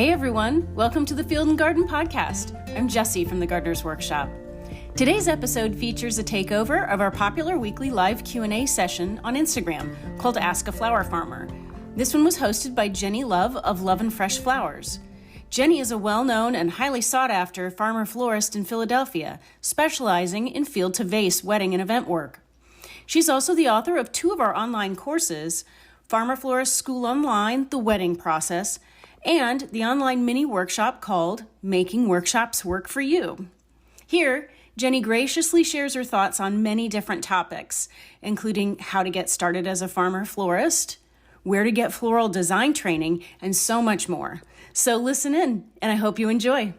Hey everyone, welcome to the Field and Garden Podcast. I'm Jessie from the Gardener's Workshop. Today's episode features a takeover of our popular weekly live Q&A session on Instagram called Ask a Flower Farmer. This one was hosted by Jennie Love of Love and Fresh Flowers. Jennie is a well-known and highly sought-after farmer-florist in Philadelphia, specializing in field-to-vase wedding and event work. She's also the author of two of our online courses, Farmer-Florist School Online, The Wedding Process, and the online mini workshop called Making Workshops Work for You. Here, Jennie graciously shares her thoughts on many different topics, including how to get started as a farmer florist, where to get floral design training, and so much more. So listen in, and I hope you enjoy.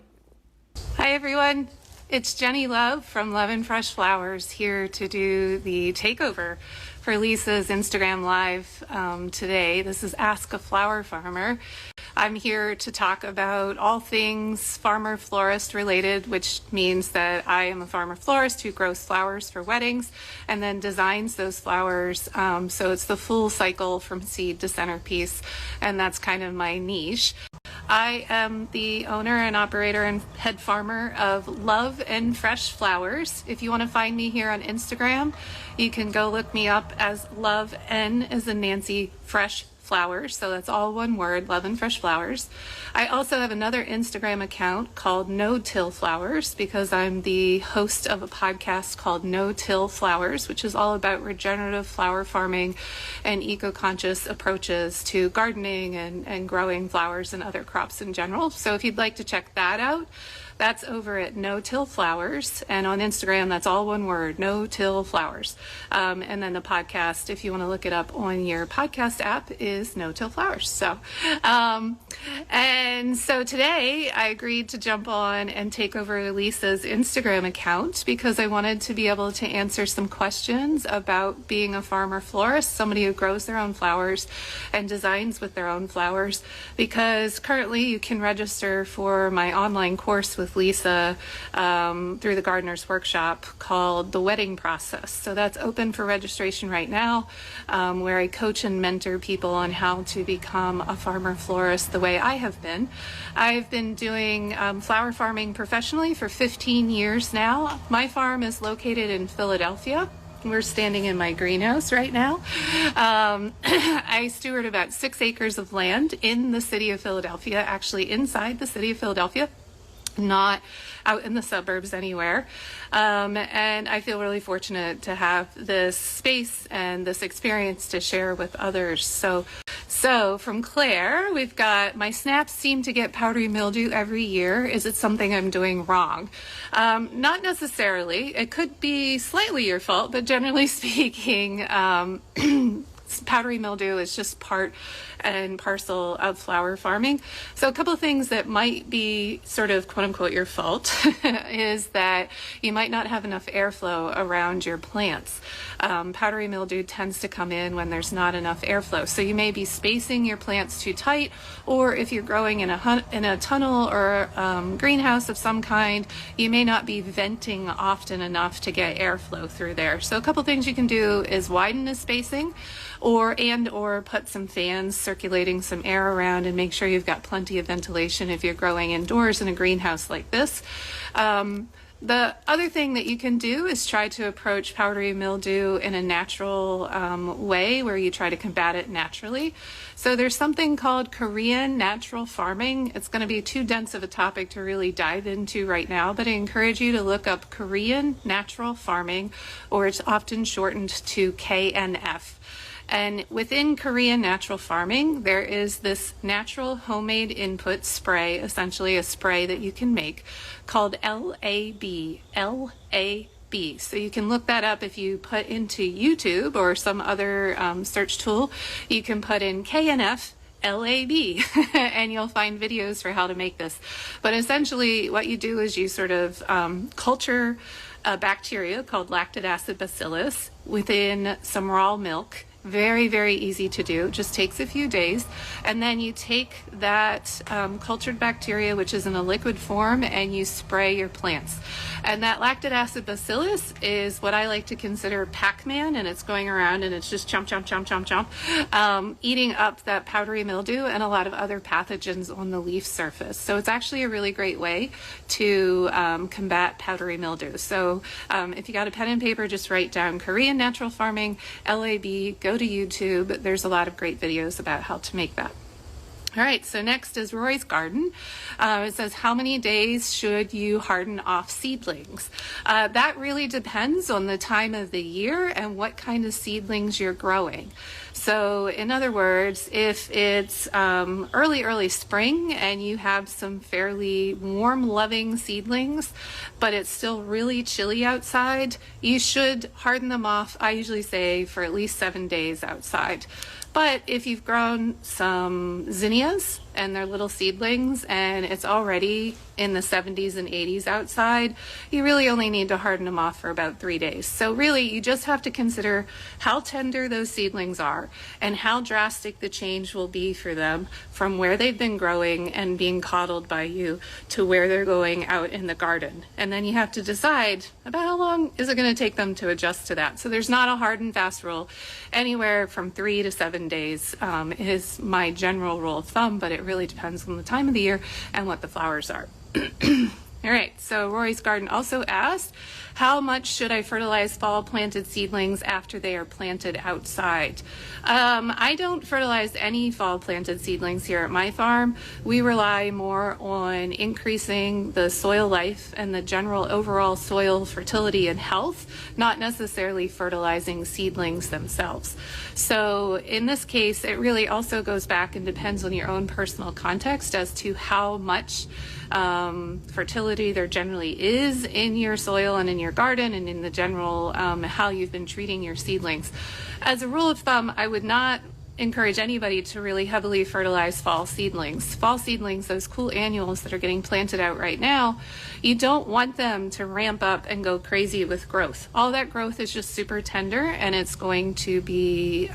Hi everyone, it's Jennie Love from Love and Fresh Flowers here to do the takeover for Lisa's Instagram Live today. This is Ask a Flower Farmer. I'm here to talk about all things farmer florist related, which means that I am a farmer florist who grows flowers for weddings and then designs those flowers. So it's the full cycle from seed to centerpiece, and that's kind of my niche. I am the owner and operator and head farmer of Love and Fresh Flowers. If you want to find me here on Instagram, you can go look me up as Love N as in Nancy Fresh Flowers. So that's all one word, Love and Fresh Flowers. I also have another Instagram account called No-Till Flowers because I'm the host of a podcast called No-Till Flowers, which is all about regenerative flower farming and eco-conscious approaches to gardening and growing flowers and other crops in general. So if you'd like to check that out, that's over at No-Till Flowers, and on Instagram, that's all one word, No-Till Flowers. And then the podcast, if you want to look it up on your podcast app, is No-Till Flowers. So today I agreed to jump on and take over Lisa's Instagram account because I wanted to be able to answer some questions about being a farmer florist, somebody who grows their own flowers and designs with their own flowers, because currently you can register for my online course with Lisa through the Gardener's Workshop called The Wedding Process. So that's open for registration right now, where I coach and mentor people on how to become a farmer florist the way I have been. I've been doing flower farming professionally for 15 years now. My farm is located in Philadelphia. We're standing in my greenhouse right now. I steward about 6 acres of land in the city of Philadelphia, actually inside the city of Philadelphia, not out in the suburbs anywhere. And I feel really fortunate to have this space and this experience to share with others. So from Claire, we've got, my snaps seem to get powdery mildew every year. Is it something I'm doing wrong? Not necessarily. It could be slightly your fault, but generally speaking, powdery mildew is just part and parcel of flower farming. So a couple of things that might be sort of quote unquote your fault is that you might not have enough airflow around your plants. Powdery mildew tends to come in when there's not enough airflow. So you may be spacing your plants too tight, or if you're growing in a tunnel or greenhouse of some kind, you may not be venting often enough to get airflow through there. So a couple of things you can do is widen the spacing, or put some fans circulating some air around, and make sure you've got plenty of ventilation if you're growing indoors in a greenhouse like this. The other thing that you can do is try to approach powdery mildew in a natural way, where you try to combat it naturally. So there's something called Korean natural farming. It's going to be too dense of a topic to really dive into right now, but I encourage you to look up Korean natural farming, or it's often shortened to KNF. And within Korean natural farming, there is this natural homemade input spray, essentially a spray that you can make called LAB. So you can look that up if you put into YouTube or some other search tool. You can put in KNF LAB and you'll find videos for how to make this. But essentially what you do is you sort of culture a bacteria called lactic acid bacillus within some raw milk Very, very easy to do. It just takes a few days. And then you take that cultured bacteria, which is in a liquid form, and you spray your plants. And that lactic acid bacillus is what I like to consider Pac-Man, and it's going around and it's just chomp, chomp, chomp, chomp, chomp, eating up that powdery mildew and a lot of other pathogens on the leaf surface. So it's actually a really great way to combat powdery mildew. So if you got a pen and paper, just write down Korean natural farming, LAB, go to YouTube. There's a lot of great videos about how to make that. All right, so next is Roy's garden. It says, how many days should you harden off seedlings? That really depends on the time of the year and what kind of seedlings you're growing. So in other words, if it's early spring and you have some fairly warm loving seedlings, but it's still really chilly outside, you should harden them off, I usually say, for at least 7 days outside. But if you've grown some zinnias and they're little seedlings and it's already in the 70s and 80s outside, you really only need to harden them off for about 3 days. So really you just have to consider how tender those seedlings are and how drastic the change will be for them from where they've been growing and being coddled by you to where they're going out in the garden. And then you have to decide about how long is it going to take them to adjust to that. So there's not a hard and fast rule. Anywhere from 3 to 7 days is my general rule of thumb, but it really depends on the time of the year and what the flowers are. All right, so Rory's garden also asked, how much should I fertilize fall planted seedlings after they are planted outside? I don't fertilize any fall planted seedlings here at my farm. We rely more on increasing the soil life and the general overall soil fertility and health, not necessarily fertilizing seedlings themselves. So in this case, it really also goes back and depends on your own personal context as to how much fertility there generally is in your soil and in your garden and in the general how you've been treating your seedlings. As a rule of thumb, I would not encourage anybody to really heavily fertilize fall seedlings. Fall seedlings, those cool annuals that are getting planted out right now, you don't want them to ramp up and go crazy with growth. All that growth is just super tender and it's going to be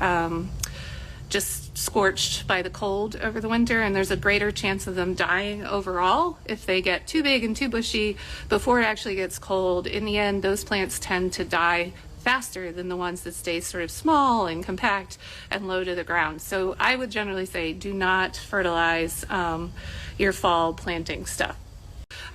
just scorched by the cold over the winter, and there's a greater chance of them dying overall if they get too big and too bushy before it actually gets cold. In the end, those plants tend to die faster than the ones that stay sort of small and compact and low to the ground. So I would generally say do not fertilize your fall planting stuff.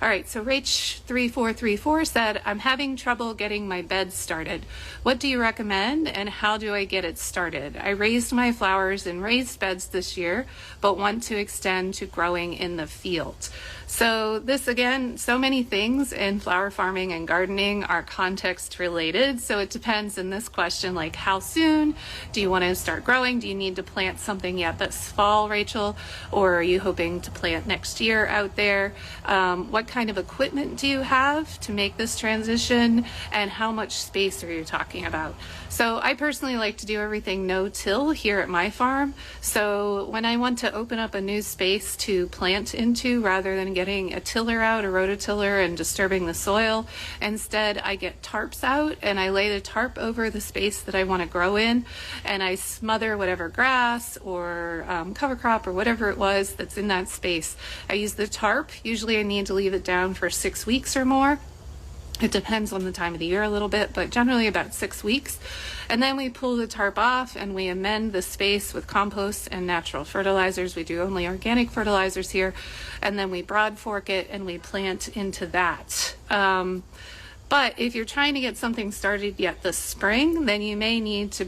All right, so Rach3434 said, I'm having trouble getting my bed started. What do you recommend and how do I get it started? I raised my flowers in raised beds this year, but want to extend to growing in the field. So this, again, so many things in flower farming and gardening are context related. So it depends in this question, like how soon do you want to start growing? Do you need to plant something yet this fall, Rachel? Or are you hoping to plant next year out there? What kind of equipment do you have to make this transition? And how much space are you talking about? So I personally like to do everything no-till here at my farm. So when I want to open up a new space to plant into, rather than getting a tiller out, a rototiller, and disturbing the soil, instead I get tarps out and I lay the tarp over the space that I want to grow in, and I smother whatever grass or cover crop or whatever it was that's in that space. I use the tarp. Usually I need to leave it down for 6 weeks or more. It depends on the time of the year a little bit, but generally about 6 weeks. And then we pull the tarp off and we amend the space with compost and natural fertilizers. We do only organic fertilizers here. And then we broad fork it and we plant into that. But if you're trying to get something started yet this spring, then you may need to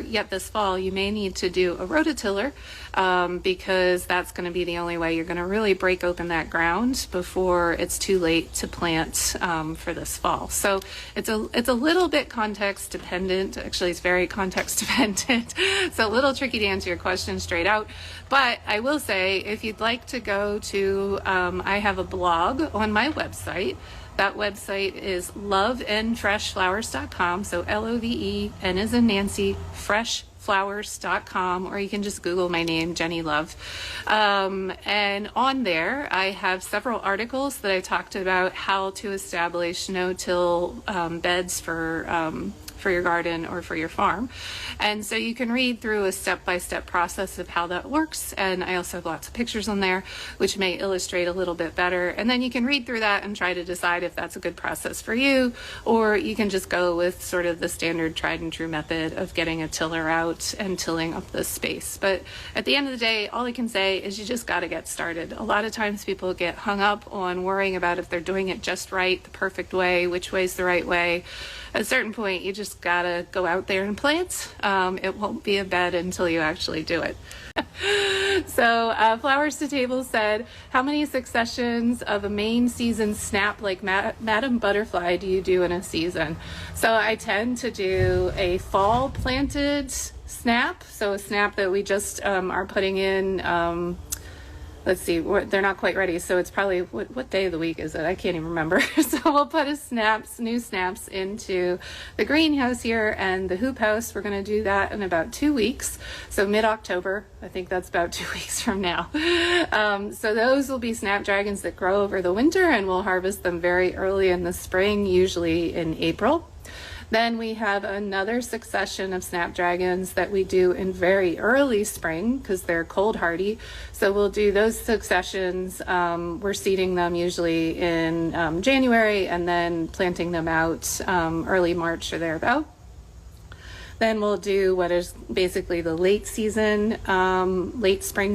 yet this fall, you may need to do a rototiller because that's going to be the only way you're going to really break open that ground before it's too late to plant for this fall. So it's a little bit context dependent. Actually, it's very context dependent. It's a little tricky to answer your question straight out. But I will say, if you'd like to go to, I have a blog on my website. That website is loveandfreshflowers.com. So LOVEN as in Nancy, freshflowers.com, or you can just Google my name, Jennie Love. And on there, I have several articles that I talked about how to establish no-till beds for for your garden or for your farm. And so you can read through a step-by-step process of how that works. And I also have lots of pictures on there, which may illustrate a little bit better. And then you can read through that and try to decide if that's a good process for you, or you can just go with sort of the standard tried and true method of getting a tiller out and tilling up the space. But at the end of the day, all I can say is you just got to get started. A lot of times people get hung up on worrying about if they're doing it just right, the perfect way, which way's the right way. At a certain point, you just got to go out there and plant. It won't be a bed until you actually do it. So Flowers to Table said, how many successions of a main season snap like Madam Butterfly do you do in a season? So I tend to do a fall planted snap, so a snap that we just are putting in. Let's see, they're not quite ready, so it's probably, what day of the week is it? I can't even remember. So we'll put new snaps into the greenhouse here and the hoop house. We're going to do that in about 2 weeks. So mid-October, I think that's about 2 weeks from now. So those will be Snapdragons that grow over the winter, and we'll harvest them very early in the spring, usually in April. Then we have another succession of Snapdragons that we do in very early spring because they're cold hardy. So we'll do those successions. We're seeding them usually in January and then planting them out early March or thereabout. Then we'll do what is basically the late spring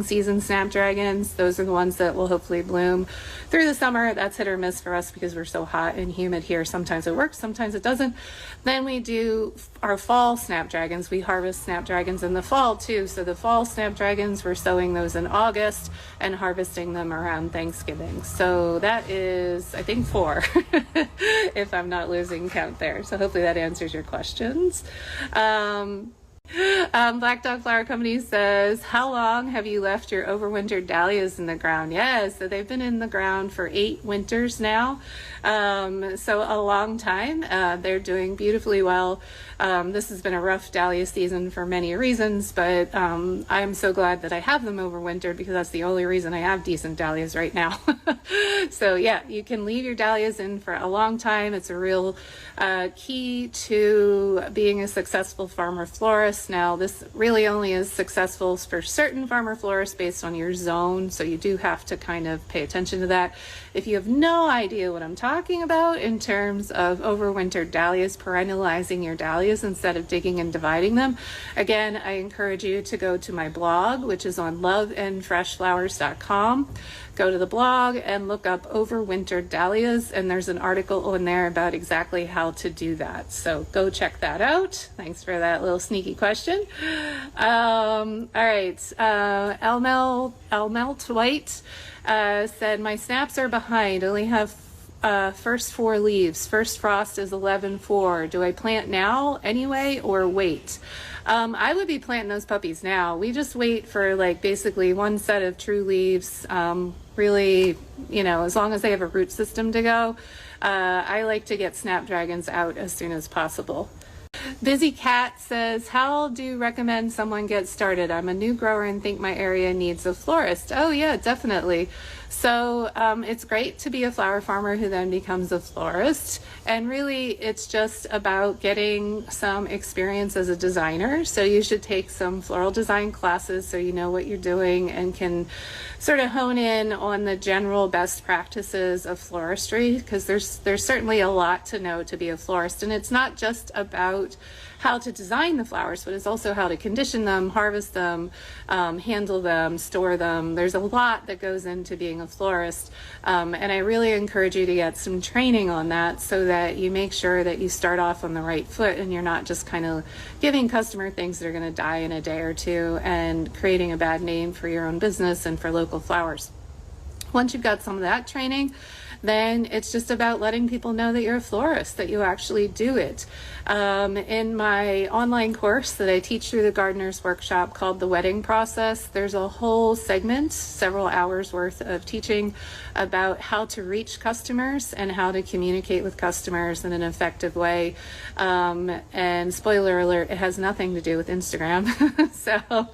season Snapdragons. Those are the ones that will hopefully bloom through the summer. That's hit or miss for us because we're so hot and humid here. Sometimes it works, sometimes it doesn't. Then we do our fall Snapdragons. We harvest Snapdragons in the fall too. So the fall Snapdragons, we're sowing those in August and harvesting them around Thanksgiving. So that is, I think, 4, if I'm not losing count there. So hopefully that answers your questions. Black Dog Flower Company says, how long have you left your overwintered dahlias in the ground? Yes, so they've been in the ground for 8 winters now. So a long time. They're doing beautifully well. This has been a rough dahlia season for many reasons, but I'm so glad that I have them overwintered because that's the only reason I have decent dahlias right now. So yeah, you can leave your dahlias in for a long time. It's a real key to being a successful farmer florist. Now, this really only is successful for certain farmer florists based on your zone, so you do have to kind of pay attention to that. If you have no idea what I'm talking about in terms of overwintered dahlias, perennializing your dahlias instead of digging and dividing them, again, I encourage you to go to my blog, which is on loveandfreshflowers.com. Go to the blog and look up overwintered dahlias, and there's an article in there about exactly how to do that. So go check that out. Thanks for that little sneaky question. All right, Elmelt White said, my snaps are behind, only have first 4 leaves. First frost is 11/4. Do I plant now anyway or wait? I would be planting those puppies now. We just wait for like basically one set of true leaves. Really, you know, as long as they have a root system to go. I like to get Snapdragons out as soon as possible. Busy Cat says, how do you recommend someone get started? I'm a new grower and think my area needs a florist. Oh yeah, definitely. So it's great to be a flower farmer who then becomes a florist. And really, it's just about getting some experience as a designer. So you should take some floral design classes so you know what you're doing and can sort of hone in on the general best practices of floristry, because there's certainly a lot to know to be a florist. And it's not just about how to design the flowers, but it's also how to condition them, harvest them, handle them, store them. There's a lot that goes into being a florist, and I really encourage you to get some training on that so that you make sure that you start off on the right foot and you're not just kind of giving customer things that are going to die in a day or two and creating a bad name for your own business and for local flowers. Once you've got some of that training, then it's just about letting people know that you're a florist, that you actually do it. In my online course that I teach through the Gardener's Workshop called The Wedding Process, there's a whole segment, several hours worth of teaching about how to reach customers and how to communicate with customers in an effective way. And spoiler alert, it has nothing to do with Instagram. So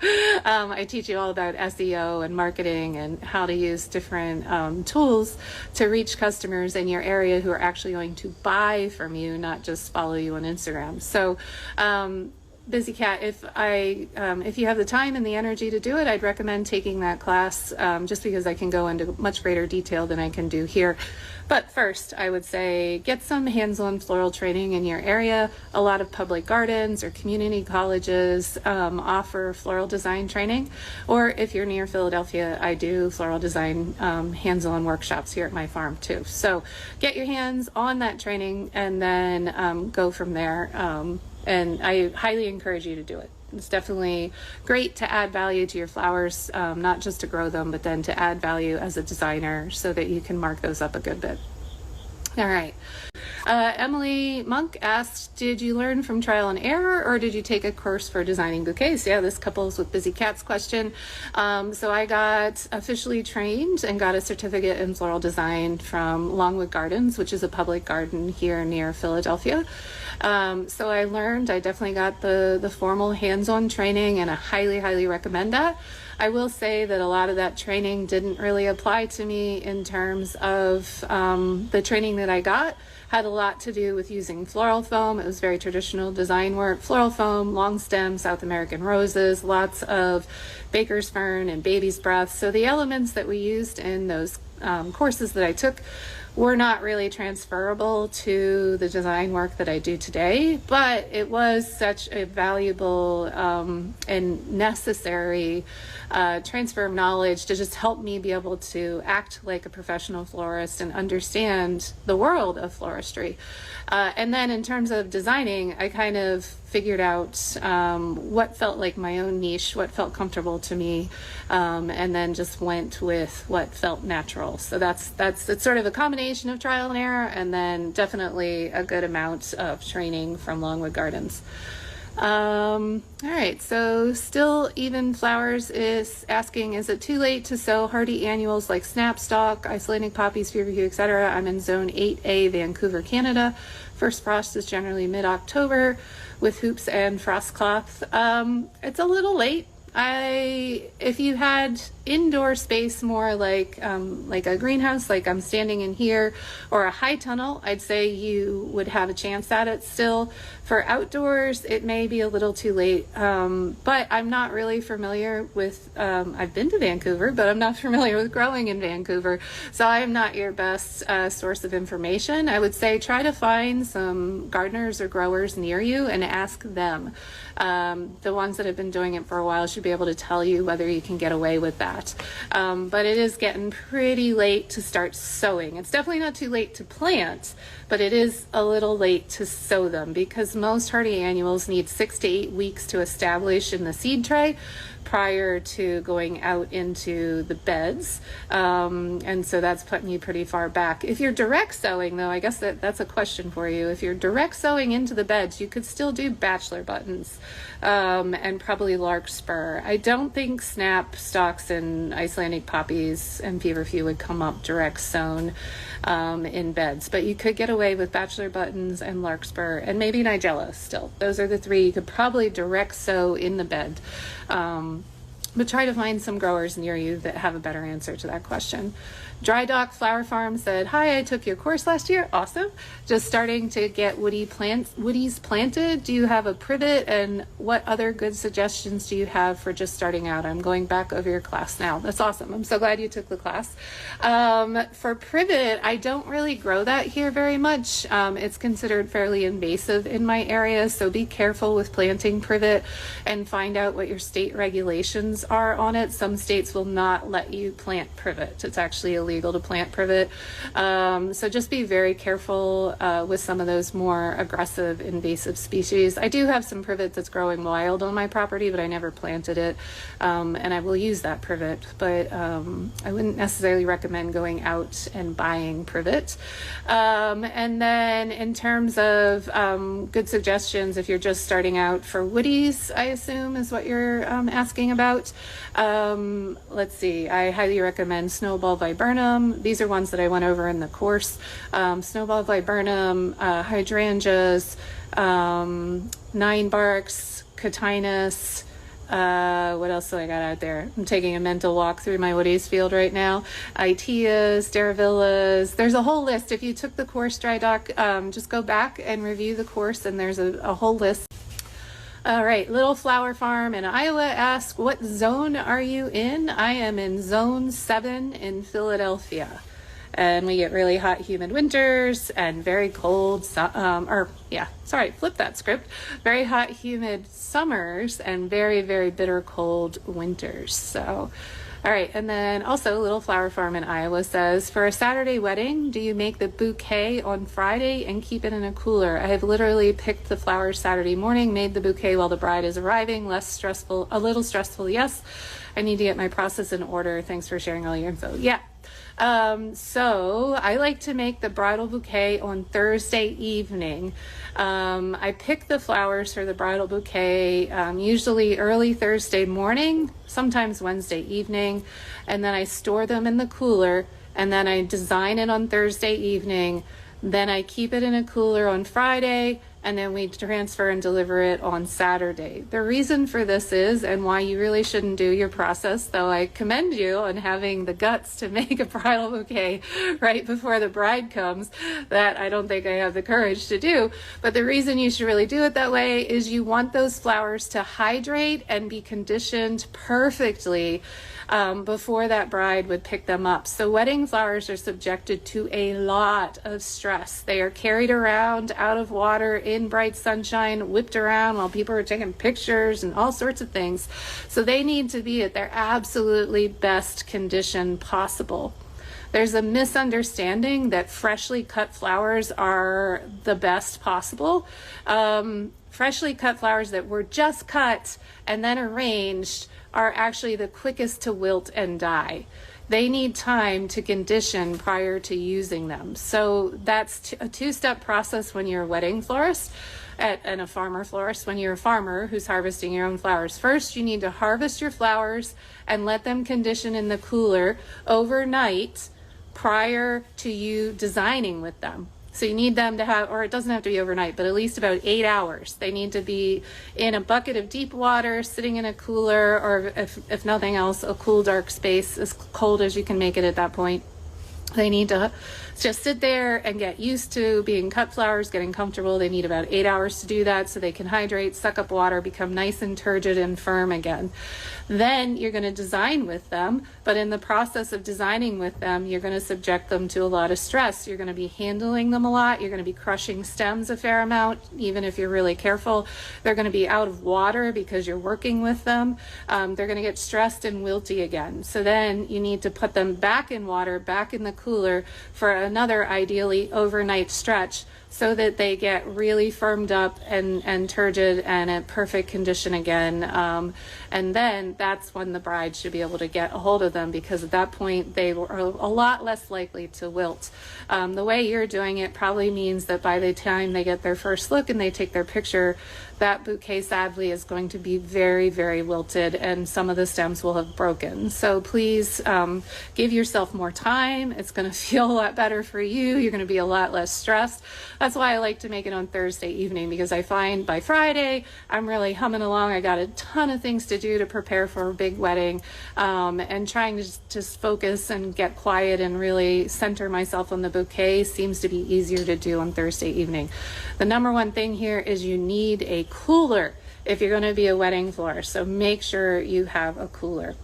I teach you all about SEO and marketing and how to use different tools to reach customers in your area who are actually going to buy from you, not just follow you on Instagram. So Busy Cat, if you have the time and the energy to do it, I'd recommend taking that class, just because I can go into much greater detail than I can do here. But first, I would say get some hands-on floral training in your area. A lot of public gardens or community colleges offer floral design training. Or if you're near Philadelphia, I do floral design hands-on workshops here at my farm too. So get your hands on that training and then go from there. And I highly encourage you to do it. It's definitely great to add value to your flowers, not just to grow them, but then to add value as a designer so that you can mark those up a good bit. All right. Emily Monk asked, did you learn from trial and error or did you take a course for designing bouquets? Yeah, this couples with Busy Cat's question. So I got officially trained and got a certificate in floral design from Longwood Gardens, which is a public garden here near Philadelphia. So I definitely got the formal hands-on training, and I highly recommend that. I will say that a lot of that training didn't really apply to me in terms of the training that I got had a lot to do with using floral foam. It was very traditional design work, floral foam, long stem, South American roses, lots of baker's fern and baby's breath. So the elements that we used in those courses that I took were not really transferable to the design work that I do today, but it was such a valuable and necessary transfer of knowledge to just help me be able to act like a professional florist and understand the world of floristry. And then in terms of designing, I kind of figured out what felt like my own niche, what felt comfortable to me, and then just went with what felt natural. So it's sort of a combination of trial and error, and then definitely a good amount of training from Longwood Gardens. All right, so Still Even Flowers is asking, is it too late to sow hardy annuals like snapstock, Icelandic poppies, feverfew, etc.? I'm in zone 8A, Vancouver, Canada. First frost is generally mid-October with hoops and frost cloth. It's a little late. If you had indoor space more like a greenhouse, like I'm standing in here, or a high tunnel, I'd say you would have a chance at it still. For outdoors, it may be a little too late, but I'm not really familiar with, I've been to Vancouver, but I'm not familiar with growing in Vancouver, so I am not your best source of information. I would say try to find some gardeners or growers near you and ask them. The ones that have been doing it for a while should be able to tell you whether you can get away with that. But it is getting pretty late to start sowing. It's definitely not too late to plant, but it is a little late to sow them because most hardy annuals need 6 to 8 weeks to establish in the seed tray prior to going out into the beds, and so that's putting you pretty far back. If you're direct sowing, though, I guess that's a question for you. If you're direct sowing into the beds, you could still do bachelor buttons and probably larkspur. I don't think snap stalks and Icelandic poppies and feverfew would come up direct sown in beds, but you could get away with bachelor buttons and larkspur and maybe nigella still. Those are the three you could probably direct sow in the bed. But try to find some growers near you that have a better answer to that question. Dry Dock Flower Farm said, hi, I took your course last year. Awesome. Just starting to get woodies planted. Do you have a privet, and what other good suggestions do you have for just starting out? I'm going back over your class now. That's awesome. I'm so glad you took the class. For privet, I don't really grow that here very much. It's considered fairly invasive in my area, so be careful with planting privet and find out what your state regulations are on it. Some states will not let you plant privet. It's actually illegal to plant privet. So just be very careful with some of those more aggressive invasive species. I do have some privet that's growing wild on my property, but I never planted it, and I will use that privet, but I wouldn't necessarily recommend going out and buying privet. And then in terms of good suggestions, if you're just starting out for woodies, I assume is what you're asking about. Let's see, I highly recommend Snowball Viburnum. These are ones that I went over in the course. Snowball Viburnum, hydrangeas, nine barks, cotinus, What else do I got out there? I'm taking a mental walk through my woodies field right now. Iteas, daravillas. There's a whole list. If you took the course, Dry Dock, just go back and review the course, and there's a whole list. All right, Little Flower Farm in Iowa asks, what zone are you in? I am in zone 7 in Philadelphia. And we get really hot, humid winters and very cold, flip that script. Very hot, humid summers and very, very bitter cold winters. So, all right. And then also Little Flower Farm in Iowa says, for a Saturday wedding, do you make the bouquet on Friday and keep it in a cooler? I have literally picked the flowers Saturday morning, made the bouquet while the bride is arriving. A little stressful, yes. I need to get my process in order. Thanks for sharing all your info. Yeah. So I like to make the bridal bouquet on Thursday evening. I pick the flowers for the bridal bouquet, usually early Thursday morning, sometimes Wednesday evening, and then I store them in the cooler, and then I design it on Thursday evening. Then I keep it in a cooler on Friday, and then we transfer and deliver it on Saturday. The reason for this is, and why you really shouldn't do your process, though I commend you on having the guts to make a bridal bouquet right before the bride comes, that I don't think I have the courage to do. But the reason you should really do it that way is you want those flowers to hydrate and be conditioned perfectly before that bride would pick them up. So wedding flowers are subjected to a lot of stress. They are carried around out of water in bright sunshine, whipped around while people are taking pictures and all sorts of things. So they need to be at their absolutely best condition possible. There's a misunderstanding that freshly cut flowers are the best possible. Freshly cut flowers that were just cut and then arranged are actually the quickest to wilt and die. They need time to condition prior to using them. So that's a two-step process when you're a wedding florist and a farmer florist. When you're a farmer who's harvesting your own flowers, first you need to harvest your flowers and let them condition in the cooler overnight prior to you designing with them. So you need them to have, or it doesn't have to be overnight, but at least about 8 hours. They need to be in a bucket of deep water, sitting in a cooler, or if nothing else, a cool, dark space, as cold as you can make it at that point. They need to just sit there and get used to being cut flowers, getting comfortable. They need about 8 hours to do that so they can hydrate, suck up water, become nice and turgid and firm again. Then you're going to design with them, but in the process of designing with them, you're going to subject them to a lot of stress. You're going to be handling them a lot. You're going to be crushing stems a fair amount, even if you're really careful. They're going to be out of water because you're working with them. They're going to get stressed and wilty again. So then you need to put them back in water, back in the cooler for another ideally overnight stretch, so that they get really firmed up and turgid and at perfect condition again. And then that's when the bride should be able to get a hold of them, because at that point they are a lot less likely to wilt. The way you're doing it probably means that by the time they get their first look and they take their picture, that bouquet sadly is going to be very, very wilted, and some of the stems will have broken. So please give yourself more time. It's going to feel a lot better for you. You're going to be a lot less stressed. That's why I like to make it on Thursday evening, because I find by Friday I'm really humming along. I got a ton of things to do to prepare for a big wedding, and trying to just focus and get quiet and really center myself on the bouquet seems to be easier to do on Thursday evening. The number one thing here is you need a cooler if you're going to be a wedding florist, so make sure you have a cooler.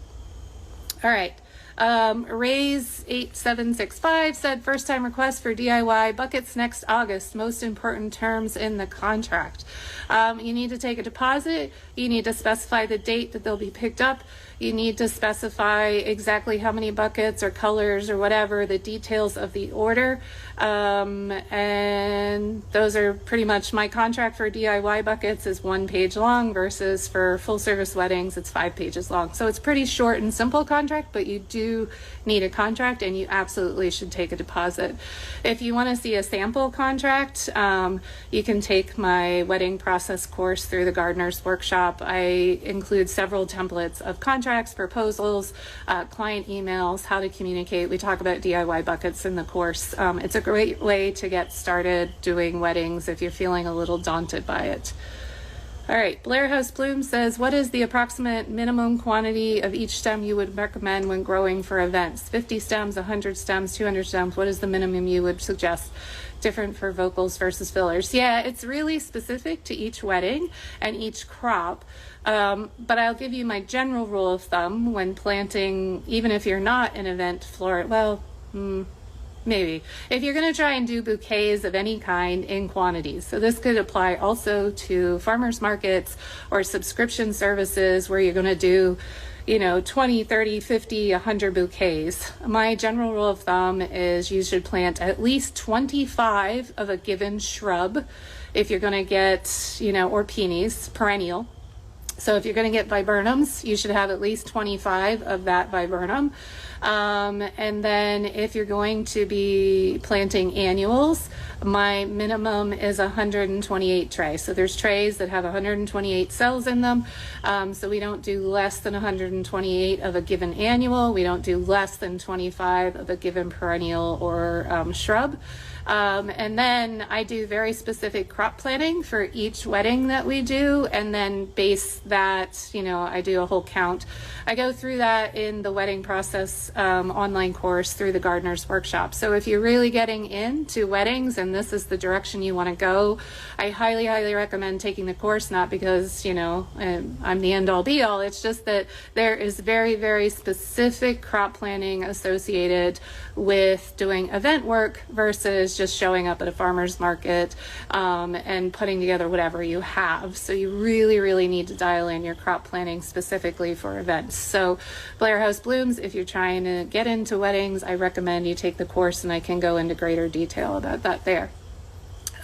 All right. Raise 8765 said, first time request for DIY buckets next August. Most important terms in the contract. You need to take a deposit. You need to specify the date that they'll be picked up. You need to specify exactly how many buckets or colors or whatever, the details of the order. And those are pretty much, my contract for DIY buckets is 1 page long, versus for full service weddings, it's 5 pages long. So it's pretty short and simple contract, but you do need a contract, and you absolutely should take a deposit. If you want to see a sample contract, you can take my wedding process course through the Gardener's Workshop. I include several templates of contracts, proposals, client emails, how to communicate. We talk about DIY buckets in the course. It's a great way to get started doing weddings if you're feeling a little daunted by it. All right, Blair House Bloom says, what is the approximate minimum quantity of each stem you would recommend when growing for events? 50 stems, 100 stems, 200 stems. What is the minimum you would suggest? Different for vocals versus fillers. Yeah, it's really specific to each wedding and each crop. But I'll give you my general rule of thumb when planting, even if you're not an event florist. Well, maybe. If you're going to try and do bouquets of any kind in quantities. So this could apply also to farmers markets or subscription services where you're going to do, 20, 30, 50, 100 bouquets. My general rule of thumb is you should plant at least 25 of a given shrub if you're going to get, or peonies, perennial. So if you're going to get viburnums, you should have at least 25 of that viburnum. And then if you're going to be planting annuals, my minimum is 128 trays. So there's trays that have 128 cells in them. So we don't do less than 128 of a given annual. We don't do less than 25 of a given perennial or shrub. And then I do very specific crop planning for each wedding that we do, and then base that, I do a whole count. I go through that in the wedding process online course through the Gardener's Workshop. So if you're really getting into weddings and this is the direction you want to go, I highly, highly recommend taking the course, not because, I'm the end all be all. It's just that there is very, very specific crop planning associated with doing event work versus just showing up at a farmer's market and putting together whatever you have. So you really, really need to dial in your crop planning specifically for events. So Blair House Blooms, if you're trying to get into weddings, I recommend you take the course, and I can go into greater detail about that there.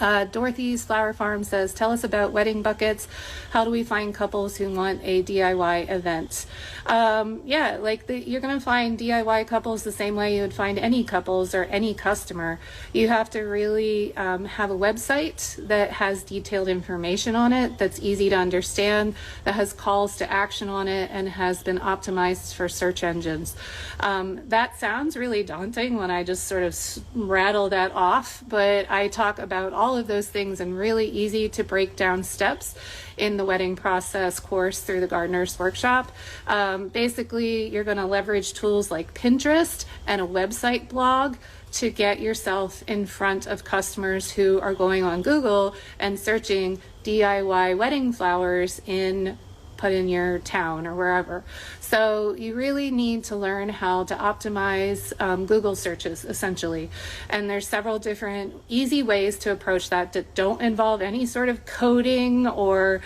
Dorothy's Flower Farm says, tell us about wedding buckets. How do we find couples who want a DIY event? You're going to find DIY couples the same way you would find any couples or any customer. You have to really have a website that has detailed information on it, that's easy to understand, that has calls to action on it, and has been optimized for search engines. That sounds really daunting when I just sort of rattle that off, but I talk about all of those things in really easy to break down steps in the wedding process course through the Gardener's Workshop. Basically, you're going to leverage tools like Pinterest and a website blog to get yourself in front of customers who are going on Google and searching DIY wedding flowers put in your town or wherever. So you really need to learn how to optimize Google searches, essentially. And there's several different easy ways to approach that don't involve any sort of coding or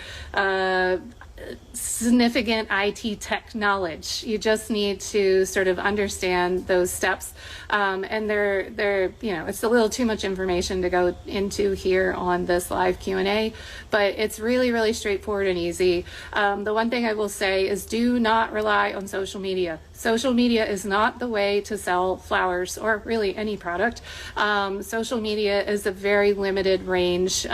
significant IT tech knowledge. You just need to sort of understand those steps. And they're it's a little too much information to go into here on this live Q&A, but it's really, really straightforward and easy. The one thing I will say is do not rely on social media. Social media is not the way to sell flowers or really any product. Social media is a very limited range.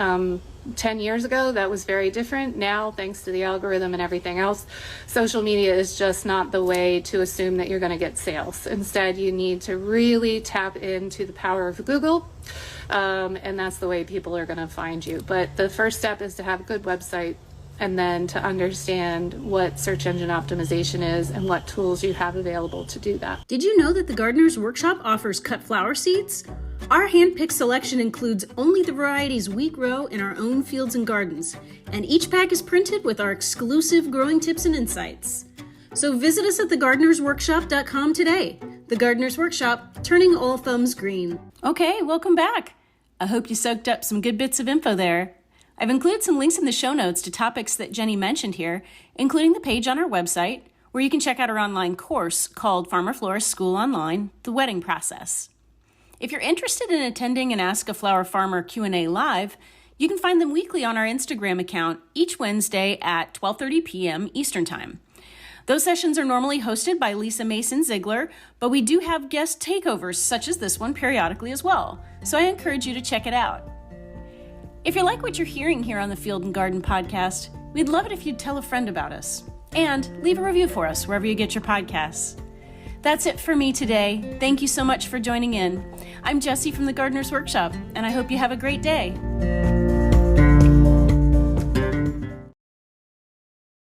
10 years ago, that was very different. Now, thanks to the algorithm and everything else, social media is just not the way to assume that you're going to get sales. Instead, you need to really tap into the power of Google, and that's the way people are going to find you. But the first step is to have a good website, and then to understand what search engine optimization is and what tools you have available to do that. Did you know that the Gardener's Workshop offers cut flower seeds? Our hand-picked selection includes only the varieties we grow in our own fields and gardens, and each pack is printed with our exclusive growing tips and insights. So visit us at thegardenersworkshop.com today. The Gardener's Workshop, turning all thumbs green. Okay, welcome back. I hope you soaked up some good bits of info there. I've included some links in the show notes to topics that Jennie mentioned here, including the page on our website, where you can check out our online course called Farmer-Florist School Online, The Wedding Process. If you're interested in attending an Ask a Flower Farmer Q&A live, you can find them weekly on our Instagram account each Wednesday at 12:30 p.m. Eastern Time. Those sessions are normally hosted by Lisa Mason Ziegler, but we do have guest takeovers such as this one periodically as well, so I encourage you to check it out. If you like what you're hearing here on the Field and Garden Podcast, we'd love it if you'd tell a friend about us, and leave a review for us wherever you get your podcasts. That's it for me today. Thank you so much for joining in. I'm Jessie from the Gardener's Workshop, and I hope you have a great day.